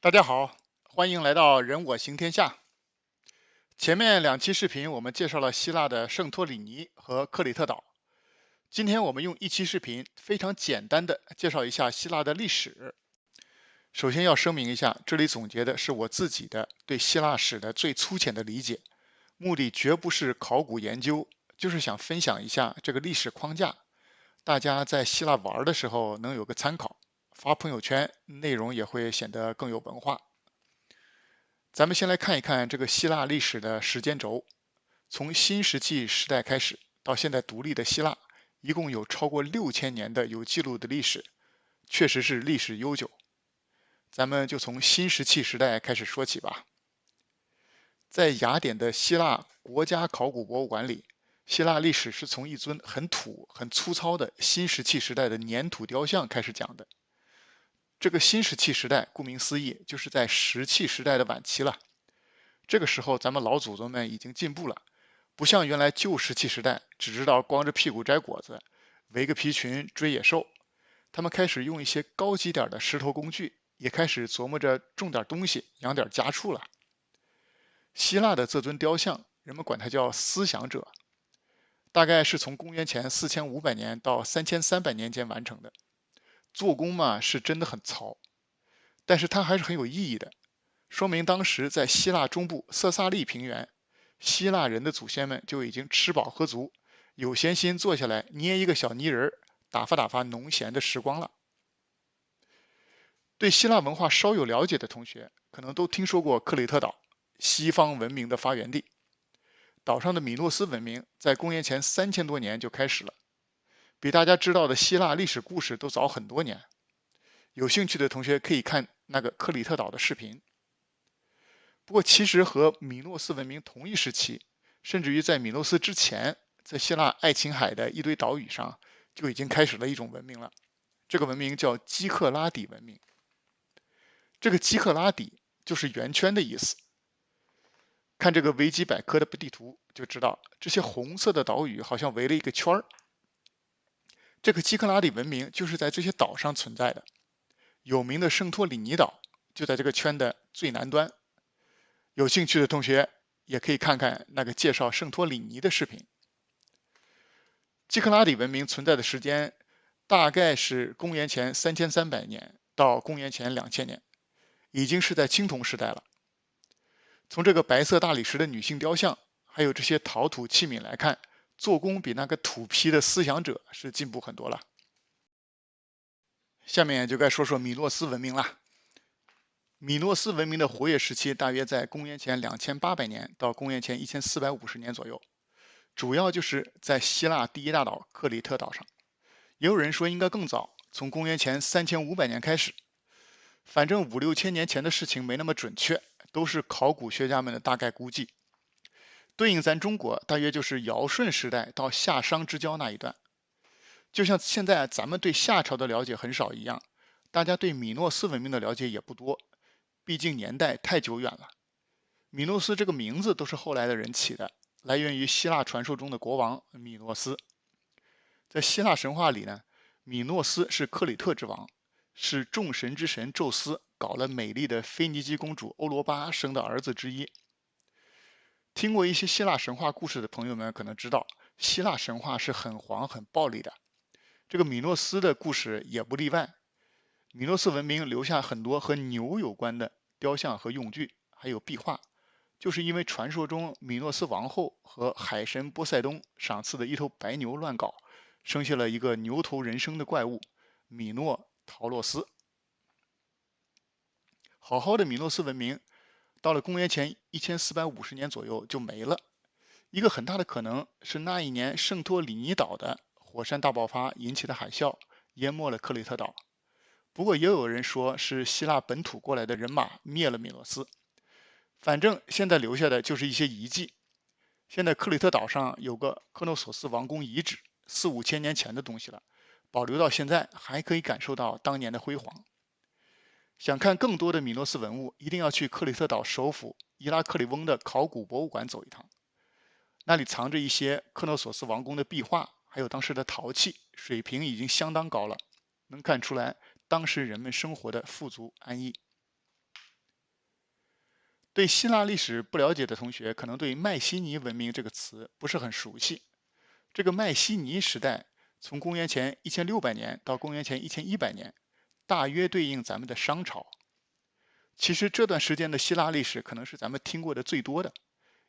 大家好，欢迎来到人我行天下。前面两期视频我们介绍了希腊的圣托里尼和克里特岛，今天我们用一期视频非常简单的介绍一下希腊的历史。首先要声明一下，这里总结的是我自己的对希腊史的最粗浅的理解，目的绝不是考古研究，就是想分享一下这个历史框架，大家在希腊玩的时候能有个参考，发朋友圈内容也会显得更有文化。咱们先来看一看这个希腊历史的时间轴，从新石器时代开始到现在独立的希腊，一共有超过6000年的有记录的历史，确实是历史悠久。咱们就从新石器时代开始说起吧。在雅典的希腊国家考古博物馆里，希腊历史是从一尊很土、很粗糙的新石器时代的粘土雕像开始讲的。这个新石器时代，顾名思义，就是在石器时代的晚期了。这个时候，咱们老祖宗们已经进步了，不像原来旧石器时代只知道光着屁股摘果子，围个皮裙追野兽。他们开始用一些高级点的石头工具，也开始琢磨着种点东西，养点家畜了。希腊的这尊雕像，人们管它叫思想者，大概是从公元前4500年到3300年间完成的。做工嘛，是真的很糙，但是它还是很有意义的。说明当时在希腊中部色萨利平原，希腊人的祖先们就已经吃饱喝足，有闲心坐下来捏一个小泥人，打发打发农闲的时光了。对希腊文化稍有了解的同学，可能都听说过克里特岛，西方文明的发源地。岛上的米诺斯文明在公元前3000多年就开始了，比大家知道的希腊历史故事都早很多年。有兴趣的同学可以看那个克里特岛的视频。不过，其实和米诺斯文明同一时期，甚至于在米诺斯之前，在希腊爱琴海的一堆岛屿上，就已经开始了一种文明了。这个文明叫基克拉底文明。这个基克拉底就是圆圈的意思。看这个维基百科的地图就知道，这些红色的岛屿好像围了一个圈儿。这个基克拉底文明就是在这些岛上存在的。有名的圣托里尼岛就在这个圈的最南端。有兴趣的同学也可以看看那个介绍圣托里尼的视频。基克拉底文明存在的时间大概是公元前3300年到公元前2000年，已经是在青铜时代了。从这个白色大理石的女性雕像，还有这些陶土器皿来看，做工比那个土坯的思想者是进步很多了。下面就该说说米诺斯文明了。米诺斯文明的活跃时期大约在公元前2800年到公元前1450年左右，主要就是在希腊第一大岛克里特岛上。也有人说应该更早，从公元前3500年开始。反正5、6千年前的事情没那么准确，都是考古学家们的大概估计。对应咱中国，大约就是尧舜时代到夏商之交那一段。就像现在咱们对夏朝的了解很少一样，大家对米诺斯文明的了解也不多，毕竟年代太久远了。米诺斯这个名字都是后来的人起的，来源于希腊传说中的国王米诺斯。在希腊神话里呢，米诺斯是克里特之王，是众神之神宙斯搞了美丽的腓尼基公主欧罗巴生的儿子之一。听过一些希腊神话故事的朋友们可能知道，希腊神话是很黄很暴力的，这个米诺斯的故事也不例外。米诺斯文明留下很多和牛有关的雕像和用具，还有壁画，就是因为传说中米诺斯王后和海神波塞冬赏赐的一头白牛乱搞，生下了一个牛头人身的怪物米诺陶洛斯。好好的米诺斯文明到了公元前1450年左右就没了，一个很大的可能是那一年圣托里尼岛的火山大爆发引起的海啸淹没了克里特岛。不过也有人说是希腊本土过来的人马灭了米诺斯。反正现在留下的就是一些遗迹。现在克里特岛上有个克诺索斯王宫遗址，4、5千年前的东西了，保留到现在还可以感受到当年的辉煌。想看更多的米诺斯文物，一定要去克里特岛首府伊拉克里翁的考古博物馆走一趟，那里藏着一些克诺索斯王宫的壁画，还有当时的陶器，水平已经相当高了，能看出来当时人们生活的富足安逸。对希腊历史不了解的同学，可能对迈锡尼文明这个词不是很熟悉。这个迈锡尼时代，从公元前1600年到公元前1100年，大约对应咱们的商朝。其实这段时间的希腊历史可能是咱们听过的最多的，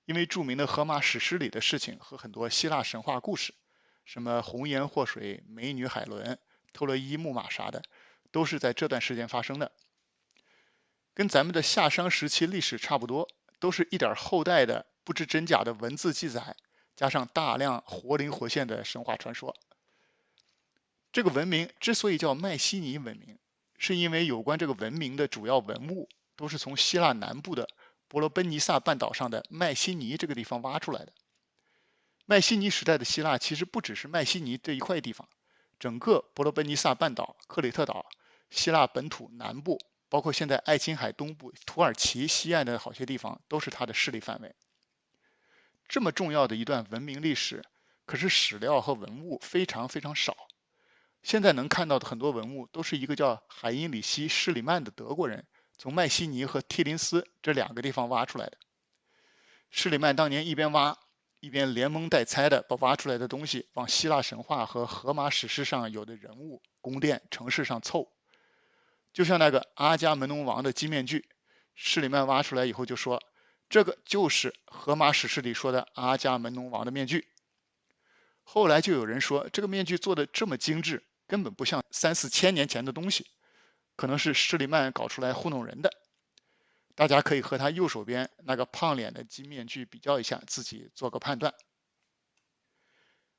因为著名的荷马史诗里的事情和很多希腊神话故事，什么红颜祸水、美女海伦、特洛伊木马啥的，都是在这段时间发生的。跟咱们的夏商时期历史差不多，都是一点后代的不知真假的文字记载，加上大量活灵活现的神话传说。这个文明之所以叫迈锡尼文明，是因为有关这个文明的主要文物都是从希腊南部的伯罗奔尼撒半岛上的迈锡尼这个地方挖出来的。迈锡尼时代的希腊其实不只是迈锡尼这一块地方，整个伯罗奔尼撒半岛、克里特岛、希腊本土南部，包括现在爱琴海东部、土耳其西岸的好些地方，都是它的势力范围。这么重要的一段文明历史，可是史料和文物非常非常少。现在能看到的很多文物，都是一个叫海因里希·施里曼的德国人从迈锡尼和提林斯这两个地方挖出来的。施里曼当年一边挖，一边连蒙带猜的把挖出来的东西往希腊神话和荷马史诗上有的人物、宫殿、城市上凑。就像那个阿伽门农王的金面具，施里曼挖出来以后就说，这个就是荷马史诗里说的阿伽门农王的面具。后来就有人说，这个面具做的这么精致，根本不像3、4千年前的东西，可能是施里曼搞出来糊弄人的。大家可以和他右手边那个胖脸的金面具比较一下，自己做个判断。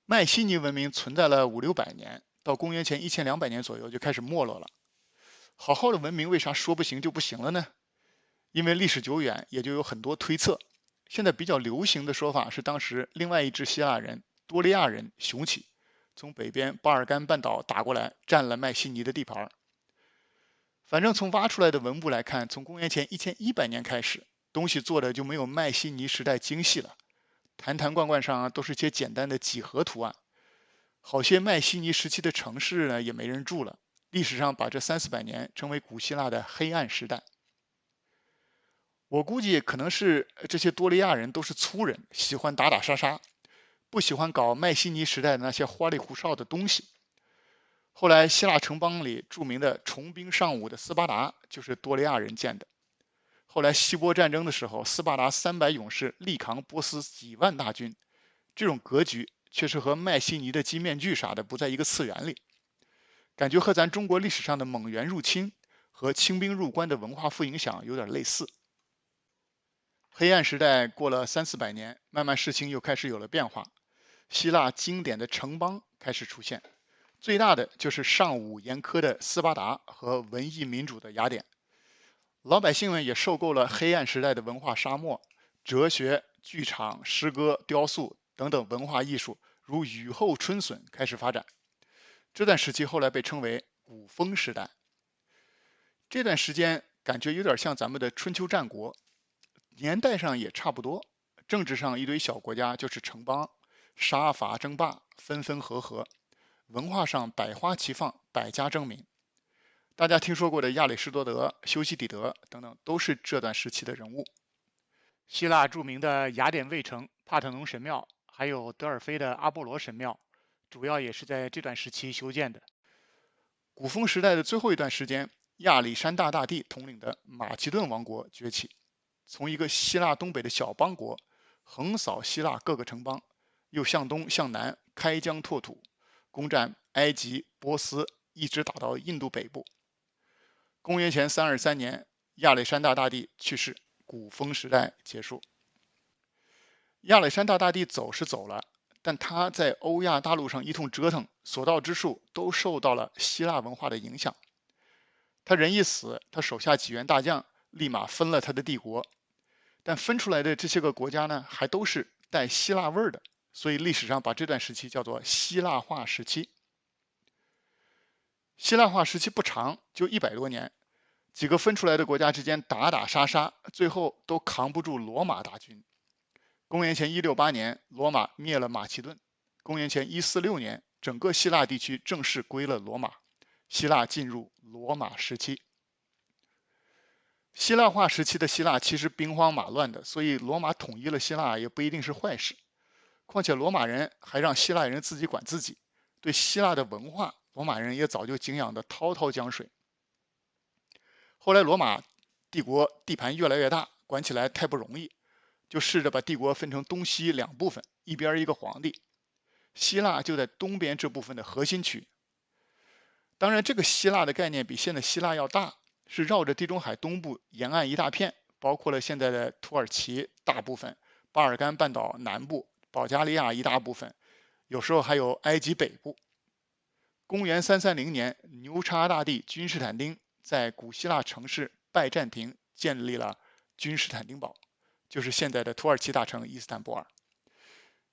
迈锡尼文明存在了500-600年，到公元前1200年左右就开始没落了。好好的文明为啥说不行就不行了呢？因为历史久远，也就有很多推测。现在比较流行的说法是，当时另外一支希腊人多利亚人雄起，从北边巴尔干半岛打过来，占了迈锡尼的地盘。反正从挖出来的文物来看，从公元前1100年开始，东西做的就没有迈锡尼时代精细了，坛坛罐罐上都是些简单的几何图案。好些迈锡尼时期的城市呢，也没人住了。历史上把这300-400年称为古希腊的黑暗时代。我估计可能是这些多利亚人都是粗人，喜欢打打杀杀，不喜欢搞迈锡尼时代的那些花里胡哨的东西。后来希腊城邦里著名的重兵尚武的斯巴达就是多利亚人建的。后来希波战争的时候，斯巴达300勇士力扛波斯几万大军，这种格局却是和迈锡尼的金面具啥的不在一个次元里，感觉和咱中国历史上的蒙元入侵和清兵入关的文化负影响有点类似。黑暗时代过了300-400年，慢慢事情又开始有了变化。希腊经典的城邦开始出现，最大的就是尚武严苛的斯巴达和文艺民主的雅典。老百姓们也受够了黑暗时代的文化沙漠，哲学、剧场、诗歌、雕塑等等文化艺术如雨后春笋开始发展。这段时期后来被称为古风时代。这段时间感觉有点像咱们的春秋战国，年代上也差不多，政治上一堆小国家就是城邦，杀伐争霸，分分合合；文化上百花齐放，百家争鸣。大家听说过的亚里士多德、修昔底德等等，都是这段时期的人物。希腊著名的雅典卫城、帕特农神庙，还有德尔菲的阿波罗神庙，主要也是在这段时期修建的。古风时代的最后一段时间，亚历山大大帝统领的马其顿王国崛起，从一个希腊东北的小邦国，横扫希腊各个城邦，又向东向南开疆拓土，攻占埃及、波斯，一直打到印度北部。公元前323年，亚历山大大帝去世，古风时代结束。亚历山大大帝走是走了，但他在欧亚大陆上一通折腾，所到之处都受到了希腊文化的影响。他人一死，他手下几员大将立马分了他的帝国，但分出来的这些个国家呢，还都是带希腊味儿的，所以历史上把这段时期叫做希腊化时期。希腊化时期不长，就100多年，几个分出来的国家之间打打杀杀，最后都扛不住罗马大军。公元前168年，罗马灭了马其顿。公元前146年，整个希腊地区正式归了罗马，希腊进入罗马时期。希腊化时期的希腊其实兵荒马乱的，所以罗马统一了希腊也不一定是坏事。况且罗马人还让希腊人自己管自己，对希腊的文化，罗马人也早就敬仰的滔滔江水。后来罗马帝国地盘越来越大，管起来太不容易，就试着把帝国分成东西两部分，一边一个皇帝。希腊就在东边这部分的核心区。当然，这个希腊的概念比现在希腊要大，是绕着地中海东部沿岸一大片，包括了现在的土耳其大部分、巴尔干半岛南部、保加利亚一大部分，有时候还有埃及北部。公元330年，牛叉大帝君士坦丁在古希腊城市拜占庭建立了君士坦丁堡，就是现在的土耳其大城伊斯坦布尔。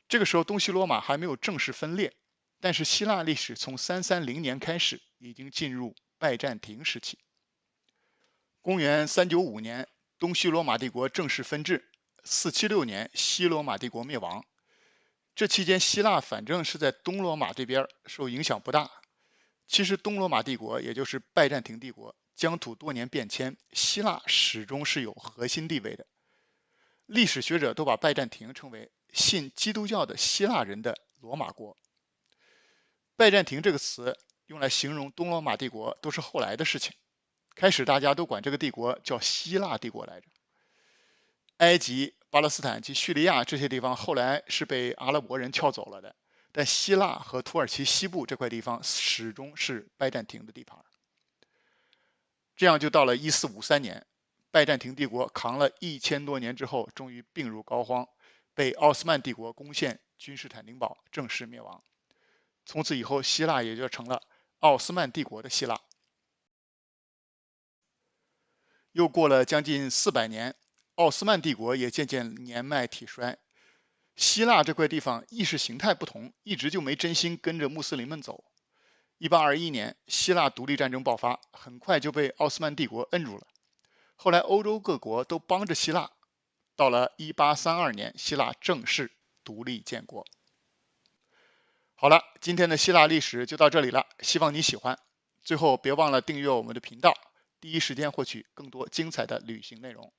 这个时候，东西罗马还没有正式分裂，但是希腊历史从330年开始已经进入拜占庭时期。公元395年，东西罗马帝国正式分治；476年，西罗马帝国灭亡。这期间，希腊反正是在东罗马这边受影响不大。其实东罗马帝国，也就是拜占庭帝国，疆土多年变迁，希腊始终是有核心地位的。历史学者都把拜占庭称为信基督教的希腊人的罗马国。拜占庭这个词用来形容东罗马帝国都是后来的事情，开始大家都管这个帝国叫希腊帝国来着。埃及、巴勒斯坦及叙利亚这些地方后来是被阿拉伯人撬走了的，但希腊和土耳其西部这块地方始终是拜占庭的地盘。这样就到了1453年，拜占庭帝国扛了1000多年之后，终于病入膏肓，被奥斯曼帝国攻陷君士坦丁堡，正式灭亡。从此以后，希腊也就成了奥斯曼帝国的希腊。又过了将近400年，奥斯曼帝国也渐渐年迈体衰。希腊这块地方意识形态不同，一直就没真心跟着穆斯林们走。1821年，希腊独立战争爆发，很快就被奥斯曼帝国摁住了。后来欧洲各国都帮着希腊，到了1832年，希腊正式独立建国。好了，今天的希腊历史就到这里了，希望你喜欢。最后别忘了订阅我们的频道，第一时间获取更多精彩的旅行内容。